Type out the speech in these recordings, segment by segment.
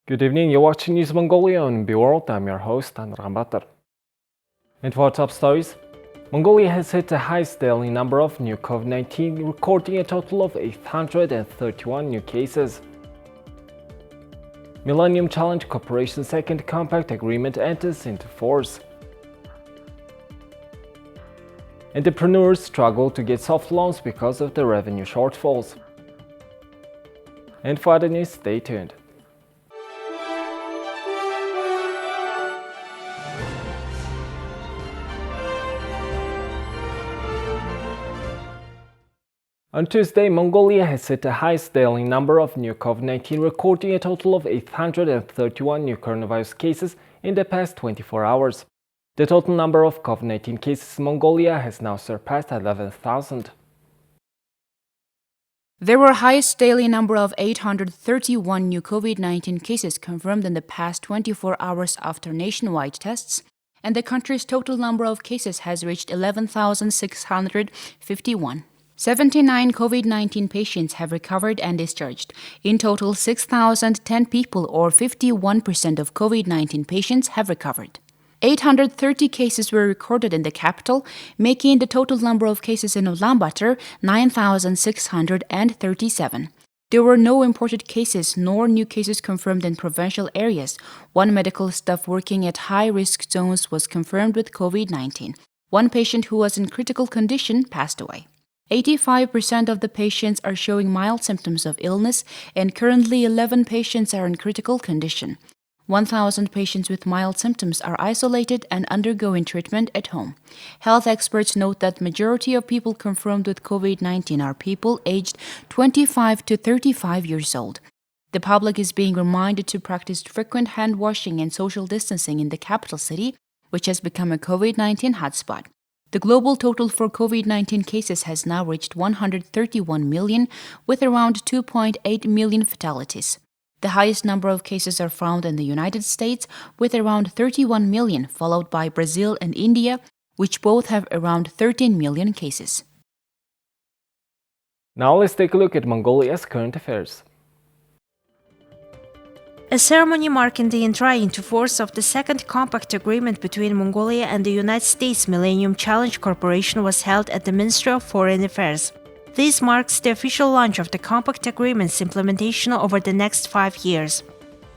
Good evening, you're watching News Mongolia on MNB World. I'm your host, Anurhan Batar. And for our top stories, Mongolia has hit the highest daily number of new COVID-19, recording a total of 831 new cases. Millennium Challenge Corporation's second compact agreement enters into force. Entrepreneurs struggle to get soft loans because of the revenue shortfalls. And for other news, stay tuned. On Tuesday, Mongolia has hit the highest daily number of new COVID-19, recording a total of 831 new coronavirus cases in the past 24 hours. The total number of COVID-19 cases in Mongolia has now surpassed 11,000. There were highest daily number of 831 new COVID-19 cases confirmed in the past 24 hours after nationwide tests, and the country's total number of cases has reached 11,651. 79 COVID-19 patients have recovered and discharged. In total, 6,010 people, or 51% of COVID-19 patients, have recovered. 830 cases were recorded in the capital, making the total number of cases in Ulaanbaatar 9,637. There were no imported cases nor new cases confirmed in provincial areas. One medical staff working at high-risk zones was confirmed with COVID-19. One patient who was in critical condition passed away. 85% of the patients are showing mild symptoms of illness, and currently 11 patients are in critical condition. 1,000 patients with mild symptoms are isolated and undergoing treatment at home. Health experts note that majority of people confirmed with COVID-19 are people aged 25 to 35 years old. The public is being reminded to practice frequent hand washing and social distancing in the capital city, which has become a COVID-19 hotspot. The global total for COVID-19 cases has now reached 131 million, with around 2.8 million fatalities. The highest number of cases are found in the United States, with around 31 million, followed by Brazil and India, which both have around 13 million cases. Now let's take a look at Mongolia's current affairs. A ceremony marking the entry into force of the second compact agreement between Mongolia and the United States Millennium Challenge Corporation was held at the Ministry of Foreign Affairs. This marks the official launch of the compact agreement's implementation over the next 5 years.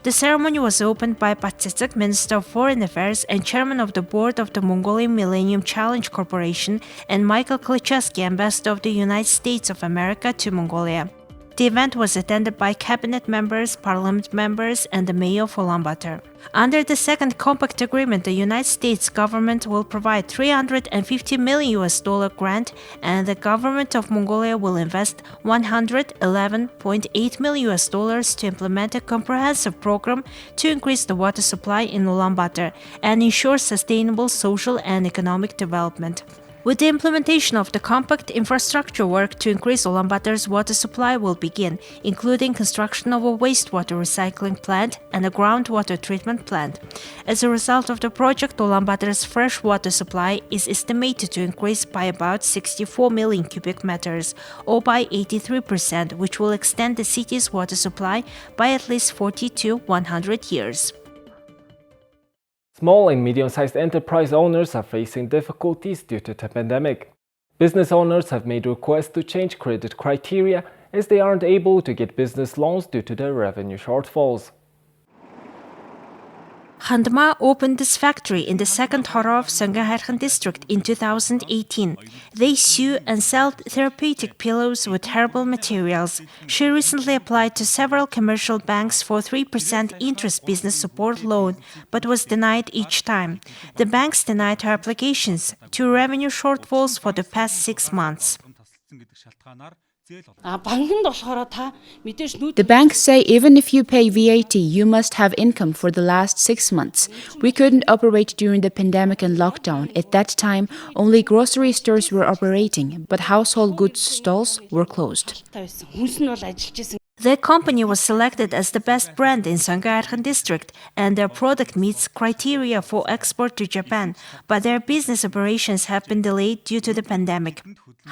The ceremony was opened by Patsitsik, Minister of Foreign Affairs and Chairman of the Board of the Mongolian Millennium Challenge Corporation, and Michael Klichevsky, Ambassador of the United States of America to Mongolia. The event was attended by cabinet members, parliament members, and the mayor of Ulaanbaatar. Under the second compact agreement, the United States government will provide $350 million grant, and the government of Mongolia will invest $111.8 million to implement a comprehensive program to increase the water supply in Ulaanbaatar and ensure sustainable social and economic development. With the implementation of the compact, infrastructure work to increase Ulaanbaatar's water supply will begin, including construction of a wastewater recycling plant and a groundwater treatment plant. As a result of the project, Ulaanbaatar's fresh water supply is estimated to increase by about 64 million cubic meters, or by 83%, which will extend the city's water supply by at least 40 to 100 years. Small and medium-sized enterprise owners are facing difficulties due to the pandemic. Business owners have made requests to change credit criteria as they aren't able to get business loans due to the revenue shortfalls. Handma opened this factory in the second Horov Sangha district in 2018. They sew and sell therapeutic pillows with herbal materials. She recently applied to several commercial banks for 3% interest business support loan, but was denied each time. The banks denied her applications due to revenue shortfalls for the past 6 months. The banks say even if you pay VAT, you must have income for the last 6 months. We couldn't operate during the pandemic and lockdown. At that time, only grocery stores were operating, but household goods stalls were closed. Their company was selected as the best brand in Sangha district, and their product meets criteria for export to Japan, but their business operations have been delayed due to the pandemic.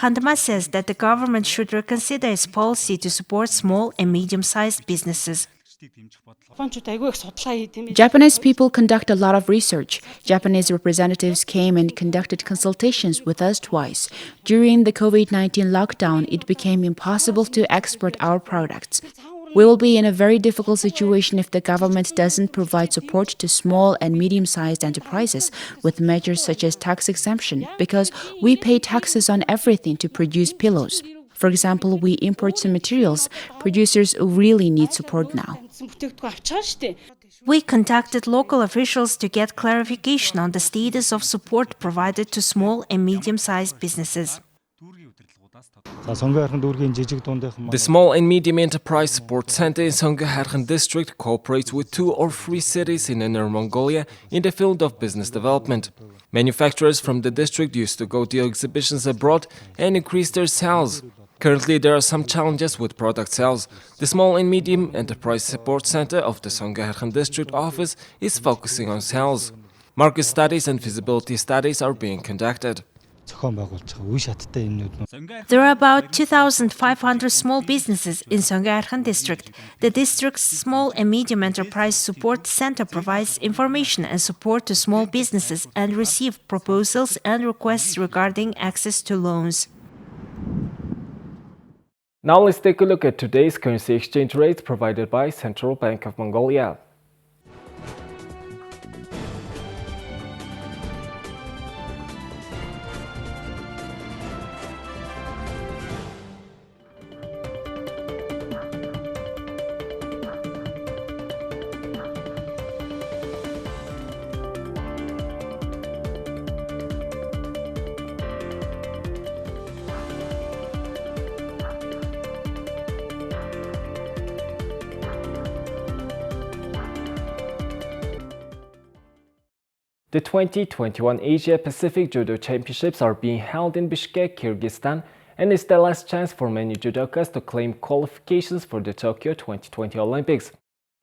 Handma says that the government should reconsider its policy to support small and medium-sized businesses. Japanese people conduct a lot of research. Japanese representatives came and conducted consultations with us twice. During the COVID-19 lockdown, it became impossible to export our products. We will be in a very difficult situation if the government doesn't provide support to small and medium-sized enterprises with measures such as tax exemption, because we pay taxes on everything to produce pillows. For example, we import some materials. Producers really need support now. We contacted local officials to get clarification on the status of support provided to small and medium-sized businesses. The Small and Medium Enterprise Support Center in Songkharan District cooperates with 2 or 3 cities in Inner Mongolia in the field of business development. Manufacturers from the district used to go to exhibitions abroad and increase their sales. Currently, there are some challenges with product sales. The Small and Medium Enterprise Support Center of the Songkharan District Office is focusing on sales. Market studies and feasibility studies are being conducted. There are about 2,500 small businesses in Songkharan district. The district's Small and Medium Enterprise Support Center provides information and support to small businesses and receives proposals and requests regarding access to loans. Now let's take a look at today's currency exchange rates provided by Central Bank of Mongolia. The 2021 Asia Pacific Judo Championships are being held in Bishkek, Kyrgyzstan, and is the last chance for many judokas to claim qualifications for the Tokyo 2020 Olympics.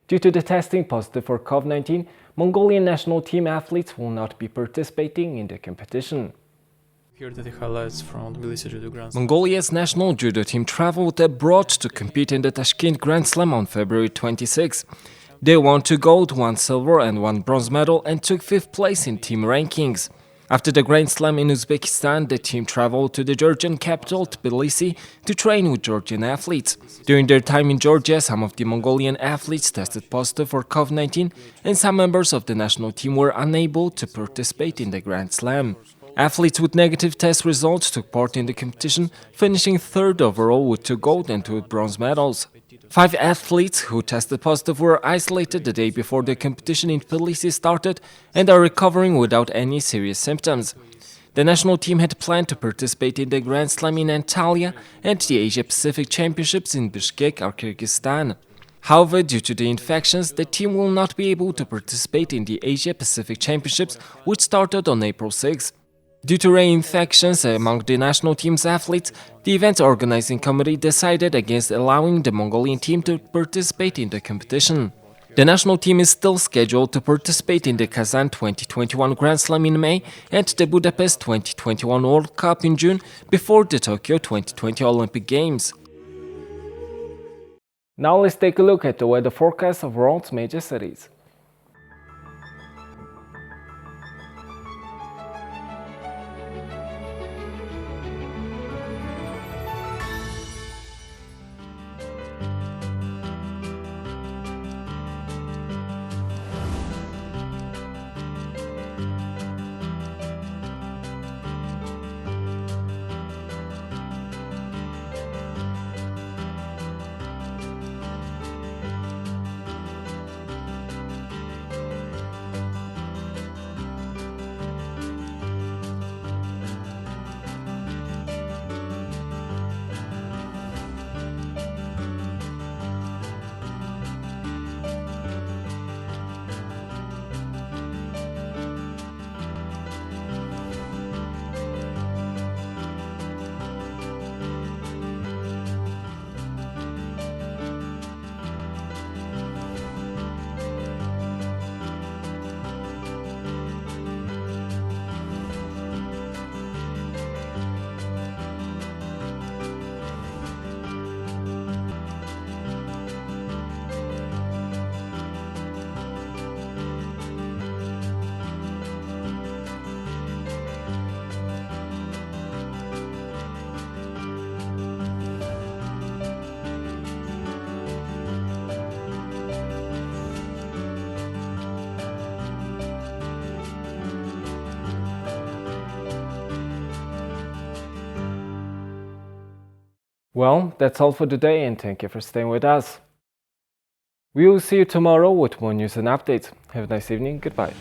Due to the testing positive for COVID-19, Mongolian national team athletes will not be participating in the competition. Here are the highlights from Tbilisi Judo Grand Slam. Mongolia's national judo team traveled abroad to compete in the Tashkent Grand Slam on February 26. They won 2 gold, 1 silver and 1 bronze medal and took 5th place in team rankings. After the Grand Slam in Uzbekistan, the team traveled to the Georgian capital Tbilisi to train with Georgian athletes. During their time in Georgia, some of the Mongolian athletes tested positive for COVID-19 and some members of the national team were unable to participate in the Grand Slam. Athletes with negative test results took part in the competition, finishing 3rd overall with 2 gold and 2 bronze medals. 5 athletes who tested positive were isolated the day before the competition in Tbilisi started and are recovering without any serious symptoms. The national team had planned to participate in the Grand Slam in Antalya and the Asia Pacific Championships in Bishkek, Kyrgyzstan. However, due to the infections, the team will not be able to participate in the Asia Pacific Championships, which started on April 6. Due to reinfections among the national team's athletes, the event organizing committee decided against allowing the Mongolian team to participate in the competition. The national team is still scheduled to participate in the Kazan 2021 Grand Slam in May and the Budapest 2021 World Cup in June before the Tokyo 2020 Olympic Games. Now let's take a look at the weather forecast of world's major cities. Well, that's all for today, and thank you for staying with us. We will see you tomorrow with more news and updates. Have a nice evening. Goodbye.